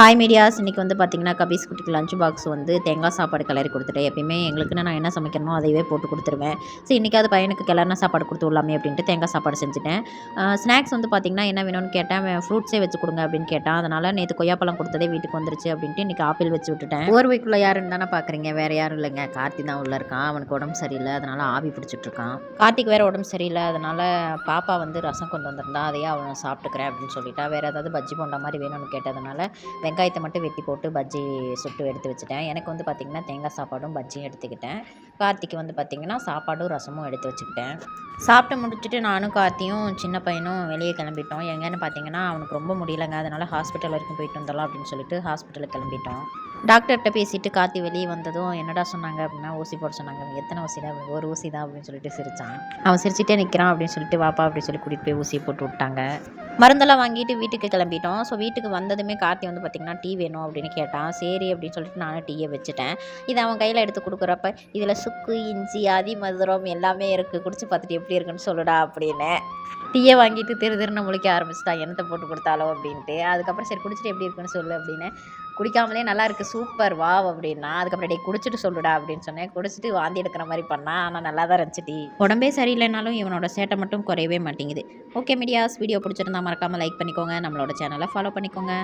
Hi medias இன்றைக்கி வந்து பார்த்திங்கன்னா கபீஸ் குட்டிக்கு லஞ்ச் பாக்ஸ் வந்து தேங்காய் சாப்பாடு கிளறி கொடுத்துட்டேன். எப்பயுமே எங்களுக்குன்னு நான் என்ன சமைக்கணுமோ அதையே போட்டு கொடுத்துருவேன். சரி இன்றைக்காவது பையனுக்கு கிளறின சாப்பாடு கொடுத்து விடலாமே அப்படின்ட்டு தேங்காய் சாப்பாடு செஞ்சுட்டேன். ஸ்நாக்ஸ் வந்து பார்த்திங்கன்னா என்ன வேணும்னு கேட்டேன். அவன் ஃப்ரூட்ஸே வச்சு கொடுங்க அப்படின்னு கேட்டான். அதனால் நேற்று கொய்யாப்பழம் கொடுத்ததே வீட்டுக்கு வந்துருச்சு அப்படின்ட்டு இன்றைக்கி ஆப்பிள் வச்சு விட்டுட்டேன். ஓர்வைக்குள்ளே யாருன்னு தானே பார்க்குறீங்க, வேறு யாரும் இல்லைங்க, கார்த்தி தான் உள்ளே இருக்கான். அவனுக்கு உடம்பு சரியில்லை, அதனால் ஆவி பிடிச்சிட்ருக்கான். கார்த்திக்கு வேறு உடம்பு சரியில்லை, அதனால் பாப்பா வந்து ரசம் கொண்டு வந்திருந்தா அதையே அவன் சாப்பிட்டுக்கிறேன் அப்படின்னு சொல்லிட்டா. வேறு ஏதாவது பஜ்ஜி போண்டா மாதிரி வேணும்னு கேட்டதுனால வெங்காயத்தை மட்டும் வெட்டி போட்டு பஜ்ஜி சுட்டு எடுத்து வச்சுட்டேன். எனக்கு வந்து பார்த்திங்கன்னா தேங்காய் சாப்பாடும் பஜ்ஜியும் எடுத்துக்கிட்டேன். கார்த்திக்கு வந்து பார்த்திங்கன்னா சாப்பாடும் ரசமும் எடுத்து வச்சுக்கிட்டேன். சாப்பிட்டு முடிச்சுட்டு நானும் கார்த்தியும் சின்ன பையனும் வெளியே கிளம்பிட்டோம். எங்கேன்னு பார்த்தீங்கன்னா அவனுக்கு ரொம்ப முடியலைங்க, அதனால் ஹாஸ்பிட்டல் வரைக்கும் போயிட்டு வந்துடலாம் அப்படின்னு சொல்லிட்டு ஹாஸ்பிட்டலுக்கு கிளம்பிட்டோம். டாக்டர்கிட்ட பேசிட்டு கார்த்தி வெளியே வந்ததும் என்னடா சொன்னாங்க அப்படின்னா, ஊசி போட சொன்னாங்க. எத்தனை ஊசி தான்? ஒரு ஊசி தான் அப்படின்னு சொல்லிட்டு சிரித்தான். அவன் சிரிச்சிட்டே நிற்கிறான் அப்படின்னு சொல்லிட்டு வாப்பா அப்படின்னு சொல்லி கூட்டிகிட்டு போய் ஊசியை போட்டு விட்டாங்க. மருந்தெல்லாம் வாங்கிட்டு வீட்டுக்கு கிளம்பிட்டோம். ஸோ வீட்டுக்கு வந்ததுமே கார்த்தி வந்து பார்த்திங்கன்னா டீ வேணும் அப்படின்னு கேட்டான். சரி அப்படின்னு சொல்லிட்டு நானும் டீயை வச்சுட்டேன். இதை அவன் கையில் எடுத்து கொடுக்குறப்ப இதில் சுக்கு, இஞ்சி, அதி மதுரம் எல்லாமே இருக்குது, குடிச்சு பார்த்துட்டு எப்படி இருக்குன்னு சொல்லுடா அப்படின்னு டீயை வாங்கிட்டு திருன்னு முழிக்க ஆரம்பிச்சிட்டான். என்னத்தை போட்டு கொடுத்தாலோ அப்படின்ட்டு. அதுக்கப்புறம் சரி குடிச்சிட்டு எப்படி இருக்குன்னு சொல்லு அப்படின்னு. குடிக்காமலே நல்லா இருக்குது சூப்பர் வாவ் அப்படின்னா. அதுக்கப்புறம் டே குடிச்சிட்டு சொல்லுடா அப்படின்னு சொன்னேன். குடிச்சிட்டு வாந்தி எடுக்கிற மாதிரி பண்ணான். ஆனால் நல்லா தான் இருந்துச்சு டீ. உடம்பே சரியில்லைனாலும் இவனோட சேட்டை மட்டும் குறையவே மாட்டேங்குது. ஓகே மீடியாஸ், வீடியோ பிடிச்சிருந்தா மறக்காமல் லைக் பண்ணிக்கோங்க, நம்மளோட சேனலை ஃபாலோ பண்ணிக்கோங்க.